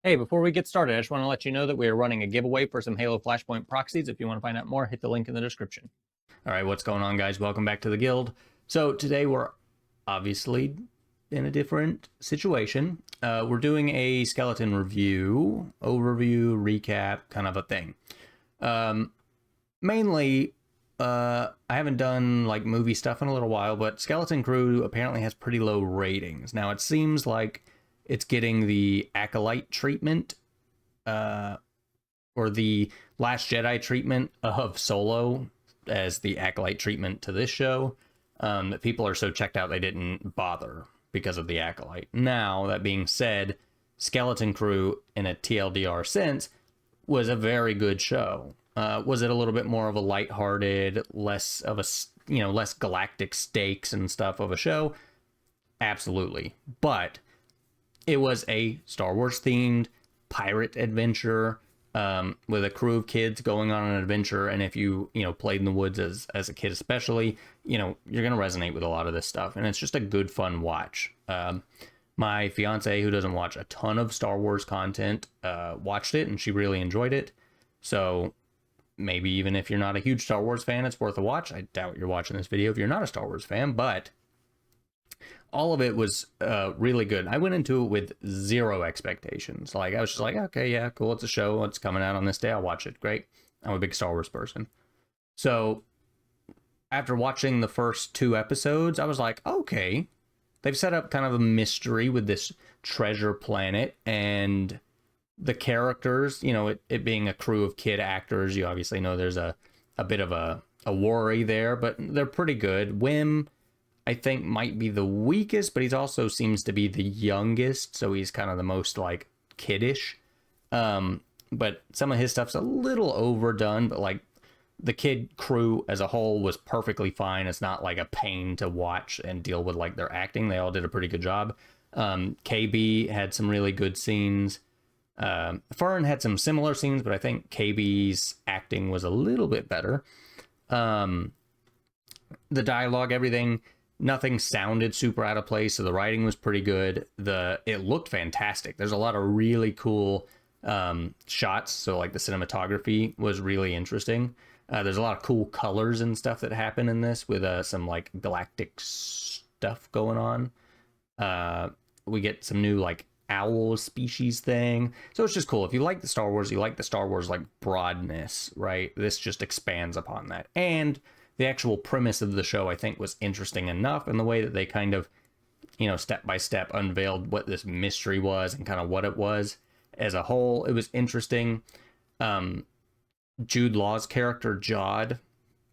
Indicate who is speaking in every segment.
Speaker 1: Hey, before we get started, I just want to let you know that we are running a giveaway for some Halo Flashpoint proxies. If you want to find out more, hit the link in the description. All right, what's going on, guys? Welcome back to the guild. So today we're obviously in a different situation. We're doing a skeleton review, overview, recap, kind of a thing. Mainly, I haven't done like movie stuff in a little while, but Skeleton Crew apparently has pretty low ratings. Now it seems like it's getting the Acolyte treatment, or the Last Jedi treatment of Solo as the Acolyte treatment to this show. That people are so checked out they didn't bother because of the Acolyte. Now, that being said, Skeleton Crew, in a TLDR sense, was a very good show. Was it a little bit more of a lighthearted, less of a, less galactic stakes and stuff of a show? Absolutely. But it was a Star Wars themed pirate adventure, with a crew of kids going on an adventure. And if you played in the woods as a kid, especially, you're going to resonate with a lot of this stuff. And it's just a good, fun watch. My fiance, who doesn't watch a ton of Star Wars content, watched it and she really enjoyed it. So maybe even if you're not a huge Star Wars fan, it's worth a watch. I doubt you're watching this video if you're not a Star Wars fan, but all of it was really good. I went into it with zero expectations. Like, I was just like, okay, yeah, cool. It's a show. It's coming out on this day. I'll watch it. Great. I'm a big Star Wars person. So after watching the first 2 episodes, I was like, okay, they've set up kind of a mystery with this treasure planet and the characters, it being a crew of kid actors. You obviously know there's a bit of a worry there, but they're pretty good. Wim, I think, might be the weakest, but he's also seems to be the youngest, so he's kind of the most like kiddish. But some of his stuff's a little overdone, but like the kid crew as a whole was perfectly fine. It's not like a pain to watch and deal with like their acting. They all did a pretty good job. KB had some really good scenes. Fern had some similar scenes, but I think KB's acting was a little bit better. The dialogue, everything, nothing sounded super out of place, so the writing was pretty good. It looked fantastic. There's a lot of really cool shots, so like the cinematography was really interesting. There's a lot of cool colors and stuff that happen in this with some like galactic stuff going on. We get some new like owl species thing, so it's just cool. If you like the Star Wars, you like the Star Wars like broadness, right? This just expands upon that. And the actual premise of the show, I think, was interesting enough, in the way that they kind of, step by step unveiled what this mystery was and kind of what it was as a whole. It was interesting. Jude Law's character, Jod,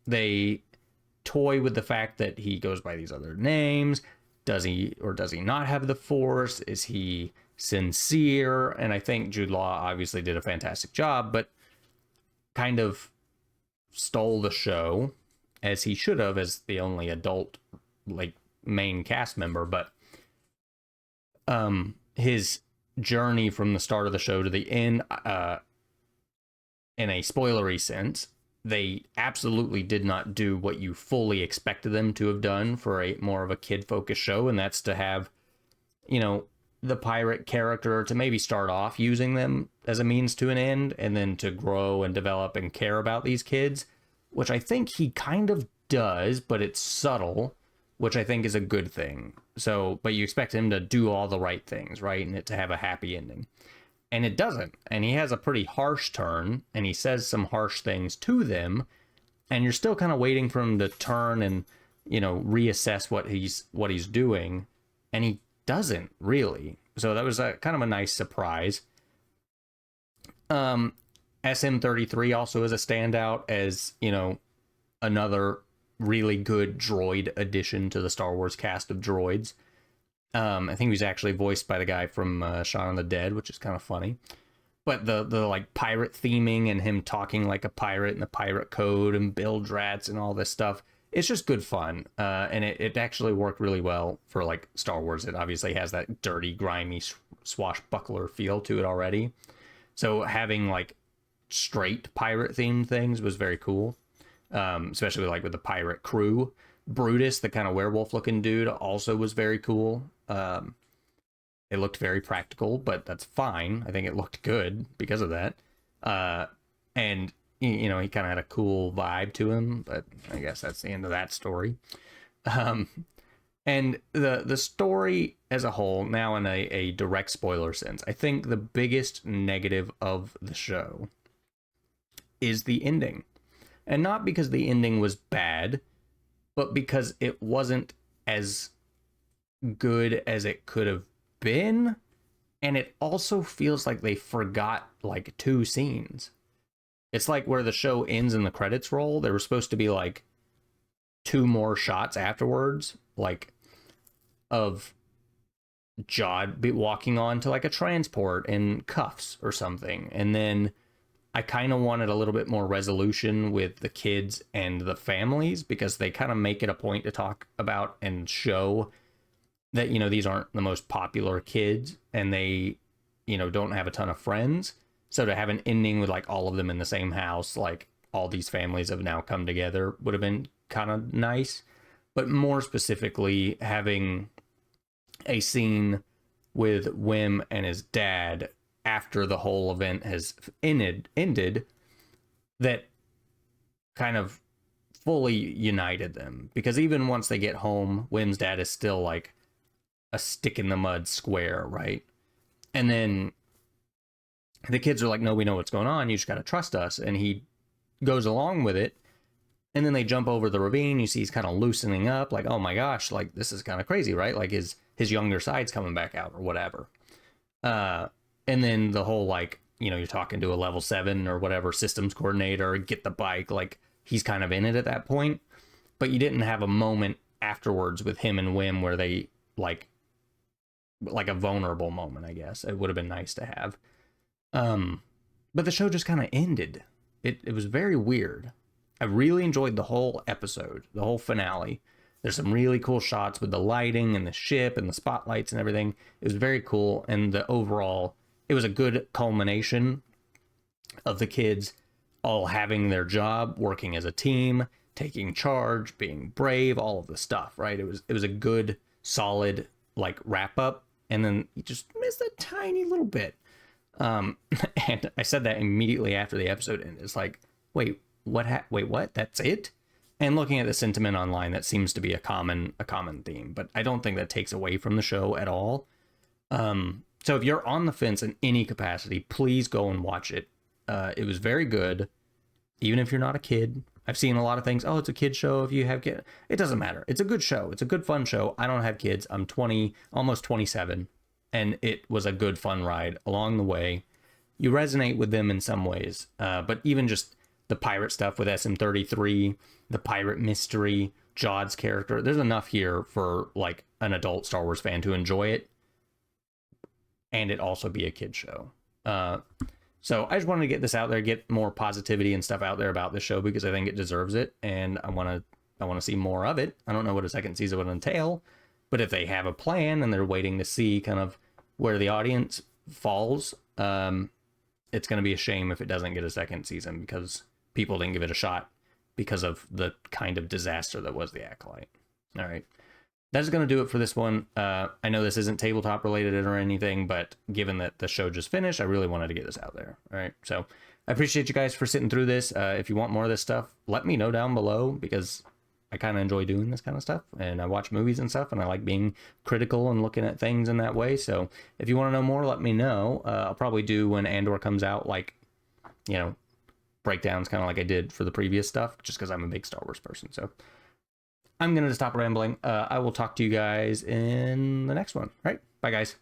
Speaker 1: they toy with the fact that he goes by these other names. Does he or does he not have the Force? Is he sincere? And I think Jude Law obviously did a fantastic job, but kind of stole the show, as he should have, as the only adult like main cast member. But his journey from the start of the show to the end, in a spoilery sense, they absolutely did not do what you fully expected them to have done for a more of a kid-focused show, and that's to have, the pirate character to maybe start off using them as a means to an end, and then to grow and develop and care about these kids, which I think he kind of does, but it's subtle, which I think is a good thing. So, but you expect him to do all the right things, right? And it to have a happy ending. And it doesn't. And he has a pretty harsh turn, and he says some harsh things to them, and you're still kind of waiting for him to turn and, reassess what he's doing, and he doesn't really. So that was a kind of a nice surprise. SM-33 also is a standout as, another really good droid addition to the Star Wars cast of droids. I think he was actually voiced by the guy from Shaun of the Dead, which is kind of funny. But the like pirate theming and him talking like a pirate and the pirate code and build rats and all this stuff, it's just good fun. And it actually worked really well for like Star Wars. It obviously has that dirty, grimy swashbuckler feel to it already. So having like straight pirate themed things was very cool. Especially like with the pirate crew. Brutus, the kind of werewolf looking dude, also was very cool. It looked very practical, but that's fine. I think it looked good because of that. And you know, he kind of had a cool vibe to him, but I guess that's the end of that story. Um, and the story as a whole, now in a direct spoiler sense, I think the biggest negative of the show is the ending. And not because the ending was bad, but because it wasn't as good as it could have been. And it also feels like they forgot like two scenes. It's like where the show ends and the credits roll, there were supposed to be like two more shots afterwards, like of Jod walking on to like a transport in cuffs or something. And then I kind of wanted a little bit more resolution with the kids and the families, because they kind of make it a point to talk about and show that, you know, these aren't the most popular kids and they, you know, don't have a ton of friends. So to have an ending with like all of them in the same house, like all these families have now come together, would have been kind of nice. But more specifically, having a scene with Wim and his dad after the whole event has ended that kind of fully united them. Because even once they get home, Wim's dad is still like a stick in the mud square, right? And then the kids are like, no, we know what's going on, you just got to trust us. And he goes along with it. And then they jump over the ravine. You see he's kind of loosening up, like, oh my gosh, like this is kind of crazy, right? Like his younger side's coming back out or whatever. And then the whole, like, you know, you're talking to a level 7 or whatever systems coordinator, get the bike, like he's kind of in it at that point. But you didn't have a moment afterwards with him and Wim where they like a vulnerable moment, I guess. It would have been nice to have. But the show just kind of ended. It was very weird. I really enjoyed the whole episode, the whole finale. There's some really cool shots with the lighting and the ship and the spotlights and everything. It was very cool. And the overall, it was a good culmination of the kids all having their job, working as a team, taking charge, being brave, all of the stuff, right? It was a good, solid, like, wrap up. And then you just missed a tiny little bit. And I said that immediately after the episode, and it's like, wait, what? That's it? And looking at the sentiment online, that seems to be a common theme, but I don't think that takes away from the show at all. So if you're on the fence in any capacity, please go and watch it. It was very good, even if you're not a kid. I've seen a lot of things. Oh, it's a kid show. If you have kids, it doesn't matter. It's a good show. It's a good, fun show. I don't have kids. I'm 20, almost 27, and it was a good, fun ride along the way. You resonate with them in some ways, but even just the pirate stuff with SM-33, the pirate mystery, Jod's character, there's enough here for like an adult Star Wars fan to enjoy it and it also be a kid show. So I just wanted to get this out there, get more positivity and stuff out there about this show, because I think it deserves it, and I want to see more of it. I don't know what a second season would entail, but if they have a plan and they're waiting to see kind of where the audience falls, it's going to be a shame if it doesn't get a second season, because people didn't give it a shot because of the kind of disaster that was the Acolyte. All right. That's going to do it for this one. I know this isn't tabletop related or anything, but given that the show just finished, I really wanted to get this out there. All right. So I appreciate you guys for sitting through this. If you want more of this stuff, let me know down below, because I kind of enjoy doing this kind of stuff, and I watch movies and stuff, and I like being critical and looking at things in that way. So if you want to know more, let me know. I'll probably do, when Andor comes out, like, you know, breakdowns kind of like I did for the previous stuff, just because I'm a big Star Wars person. So I'm going to stop rambling. I will talk to you guys in the next one. All right. Bye, guys.